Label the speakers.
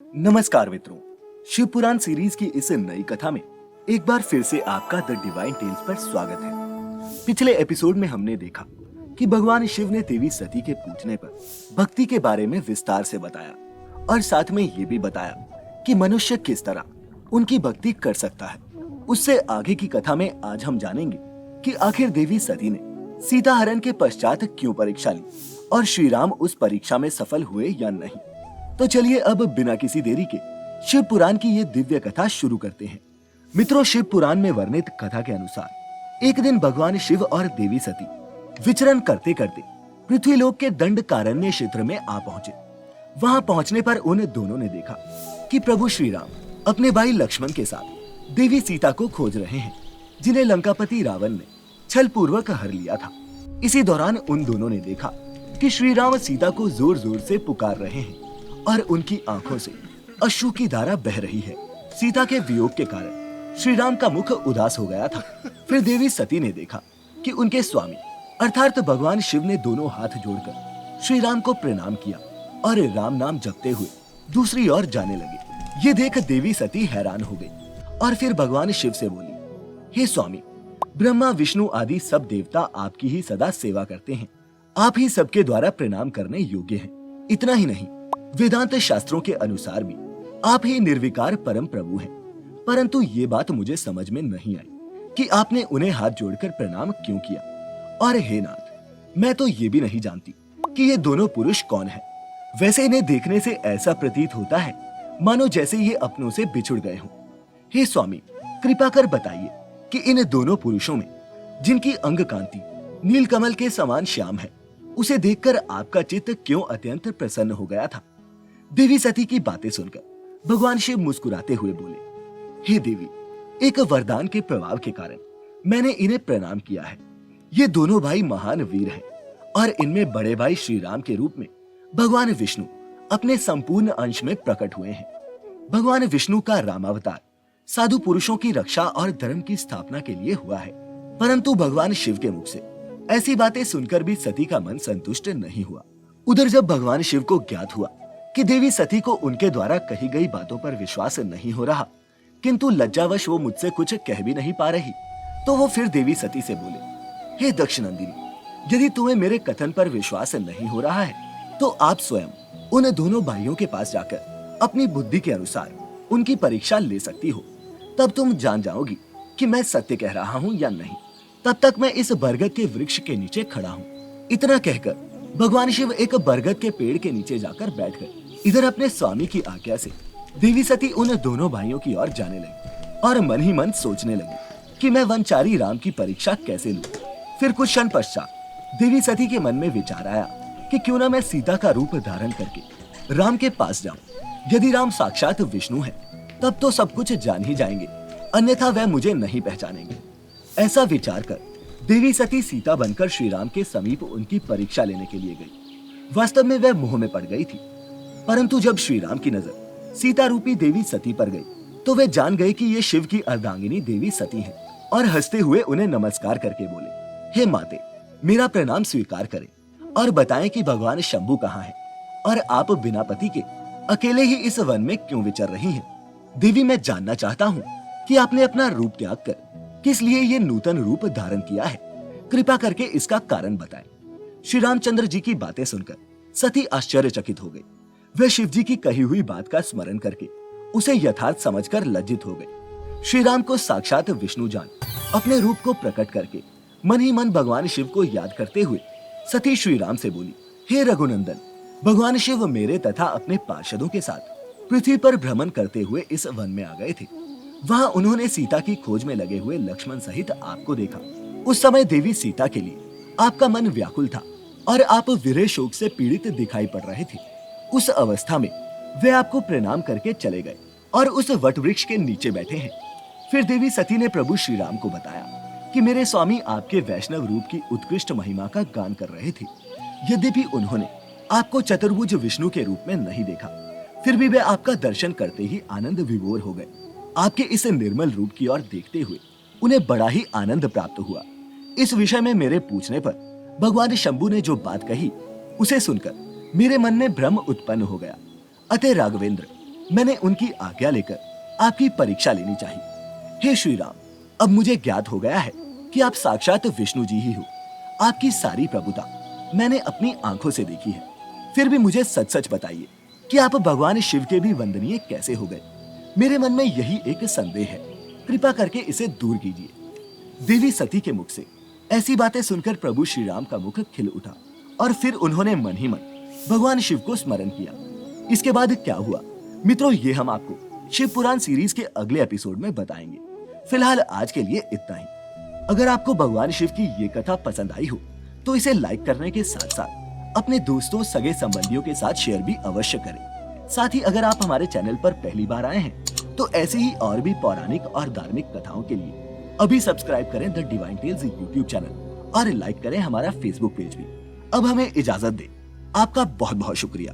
Speaker 1: नमस्कार मित्रों, शिव पुराण सीरीज की इस नई कथा में एक बार फिर से आपका द डिवाइन टेल्स पर स्वागत है। पिछले एपिसोड में हमने देखा कि भगवान शिव ने देवी सती के पूछने पर भक्ति के बारे में विस्तार से बताया और साथ में ये भी बताया कि मनुष्य किस तरह उनकी भक्ति कर सकता है। उससे आगे की कथा में आज हम जानेंगे कि आखिर देवी सती ने सीता हरण के पश्चात क्यों परीक्षा ली और श्री राम उस परीक्षा में सफल हुए या नहीं। तो चलिए अब बिना किसी देरी के शिव पुराण की ये दिव्य कथा शुरू करते हैं। मित्रों, शिव पुराण में वर्णित कथा के अनुसार एक दिन भगवान शिव और देवी सती विचरण करते करते पृथ्वीलोक के दंडकारण्य क्षेत्र में आ पहुंचे। वहां पहुंचने पर उन दोनों ने देखा कि प्रभु श्री राम अपने भाई लक्ष्मण के साथ देवी सीता को खोज रहे हैं, जिन्हें लंकापति रावण ने छल पूर्वक हर लिया था। इसी दौरान उन दोनों ने देखा कि श्री राम सीता को जोर जोर से पुकार रहे हैं और उनकी आंखों से अश्रु की धारा बह रही है। सीता के वियोग के कारण श्री राम का मुख उदास हो गया था। फिर देवी सती ने देखा कि उनके स्वामी अर्थात भगवान शिव ने दोनों हाथ जोड़कर श्री राम को प्रणाम किया और राम नाम जपते हुए दूसरी ओर जाने लगे। ये देख देवी सती हैरान हो गई और फिर भगवान शिव से बोली, हे स्वामी, ब्रह्मा विष्णु आदि सब देवता आपकी ही सदा सेवा करते हैं। आप ही सबके द्वारा प्रणाम करने योग्य हैं। इतना ही नहीं, वेदांत शास्त्रों के अनुसार भी आप ही निर्विकार परम प्रभु हैं। परंतु ये बात मुझे समझ में नहीं आई कि आपने उन्हें हाथ जोड़कर प्रणाम क्यों किया। और हे नाथ, मैं तो ये भी नहीं जानती कि ये दोनों पुरुष कौन हैं। वैसे इन्हें देखने से ऐसा प्रतीत होता है मानो जैसे ये अपनों से बिछुड़ गए हों। हे स्वामी, कृपा कर बताइए कि इन दोनों पुरुषों में जिनकी अंग कांति नीलकमल के समान श्याम है, उसे देखकर आपका चित्त क्यों अत्यंत प्रसन्न हो गया था। देवी सती की बातें सुनकर भगवान शिव मुस्कुराते हुए बोले, हे देवी, एक वरदान के प्रभाव के कारण मैंने इन्हें प्रणाम किया है। ये दोनों भाई महान वीर हैं और इनमें बड़े भाई श्री राम के रूप में भगवान विष्णु अपने संपूर्ण अंश में प्रकट हुए हैं। भगवान विष्णु का रामावतार साधु पुरुषों की रक्षा और धर्म की स्थापना के लिए हुआ है। परंतु भगवान शिव के मुख से ऐसी बातें सुनकर भी सती का मन संतुष्ट नहीं हुआ। उधर जब भगवान शिव को ज्ञात हुआ कि देवी सती को उनके द्वारा कही गई बातों पर विश्वास नहीं हो रहा, किंतु लज्जावश वो मुझसे कुछ कह भी नहीं पा रही, तो वो फिर देवी सती से बोले, हे दक्षनंदिनी, यदि तुम्हें मेरे कथन पर विश्वास नहीं हो रहा है तो आप स्वयं उन दोनों भाइयों के पास जाकर अपनी बुद्धि के अनुसार उनकी परीक्षा ले सकती हो। तब तुम जान जाओगी कि मैं सत्य कह रहा हूँ या नहीं। तब तक मैं इस बरगद के वृक्ष के नीचे खड़ा हूँ। इतना कहकर भगवान शिव एक बरगद के पेड़ के नीचे जाकर बैठ गए। इधर अपने स्वामी की आज्ञा से देवी सती उन दोनों भाइयों की ओर जाने लगी और मन ही मन सोचने लगी कि मैं वनचारी राम की परीक्षा कैसे लूं। फिर कुछ क्षण पश्चात देवी सती के मन में विचार आया कि क्यों ना मैं सीता का रूप धारण करके राम के पास जाऊं। यदि राम साक्षात विष्णु है तब तो सब कुछ जान ही जाएंगे, अन्यथा वह मुझे नहीं पहचानेंगे। ऐसा विचार कर देवी सती सीता बनकर श्री राम के समीप उनकी परीक्षा लेने के लिए गई। वास्तव में वह मोह में पड़ गई थी, परंतु जब श्री राम की नजर सीता रूपी देवी सती पर गई तो वे जान गए कि ये शिव की अर्धांगिनी देवी सती है और हंसते हुए उन्हें नमस्कार करके बोले, हे माते, मेरा प्रणाम स्वीकार करें और बताएं कि भगवान शंभु कहाँ है और आप बिना पति के अकेले ही इस वन में क्यों विचर रही हैं। देवी, मैं जानना चाहता हूँ कि आपने अपना रूप त्याग कर किस लिए ये नूतन रूप धारण किया है। कृपा करके इसका कारण बताएं। श्री रामचंद्र जी की बातें सुनकर सती आश्चर्यचकित हो गई। वह शिव जी की कही हुई बात का स्मरण करके उसे यथार्थ समझकर लज्जित हो गई। श्री राम को साक्षात विष्णु जान अपने रूप को प्रकट करके मन ही मन भगवान शिव को याद करते हुए सती श्री राम से बोली, हे रघुनंदन, भगवान शिव मेरे तथा अपने पार्षदों के साथ पृथ्वी पर भ्रमण करते हुए इस वन में आ गए थे। वहां उन्होंने सीता की खोज में लगे हुए लक्ष्मण सहित आपको देखा। उस समय देवी सीता के लिए आपका मन व्याकुल था और आप विरह शोक से पीड़ित दिखाई पड़ रहे थे। उस अवस्था में वे आपको प्रणाम करके चले गए और उस वट वृक्ष के नीचे बैठे हैं। फिर देवी सती ने प्रभु श्री राम को बताया कि मेरे स्वामी आपके वैष्णव रूप की उत्कृष्ट महिमा का गान कर रहे थे। यद्यपि उन्होंने आपको चतुर्भुज विष्णु के रूप में नहीं देखा, फिर भी वे आपका दर्शन करते ही आनंद विभोर हो गए। आपके इस निर्मल रूप की ओर देखते हुए उन्हें बड़ा ही आनंद प्राप्त हुआ। इस विषय में मेरे पूछने पर भगवान शंभु ने जो बात कही उसे सुनकर मेरे मन में भ्रम उत्पन्न हो गया। अतः राघवेंद्र, मैंने उनकी आज्ञा लेकर आपकी परीक्षा लेनी चाहिए। हे श्री राम, अब मुझे ज्ञात हो गया है कि आप साक्षात विष्णु जी ही हो। आपकी सारी प्रभुता मैंने अपनी आंखों से देखी है। फिर भी मुझे सच सच बताइए कि आप भगवान शिव के भी वंदनीय कैसे हो गए। मेरे मन में यही एक संदेह है, कृपा करके इसे दूर कीजिए। देवी सती के मुख से ऐसी बातें सुनकर प्रभु श्री राम का मुख खिल उठा और फिर उन्होंने मन ही मन भगवान शिव को स्मरण किया। इसके बाद क्या हुआ मित्रों, ये हम आपको शिव पुराण सीरीज के अगले एपिसोड में बताएंगे। फिलहाल आज के लिए इतना ही। अगर आपको भगवान शिव की ये कथा पसंद आई हो तो इसे लाइक करने के साथ साथ अपने दोस्तों सगे संबंधियों के साथ शेयर भी अवश्य करें। साथ ही अगर आप हमारे चैनल पर पहली बार आए हैं तो ऐसे ही और भी पौराणिक और धार्मिक कथाओं के लिए अभी सब्सक्राइब करें the divine tales YouTube channel और लाइक करें हमारा फेसबुक पेज भी। अब हमें इजाजत दें। आपका बहुत बहुत शुक्रिया।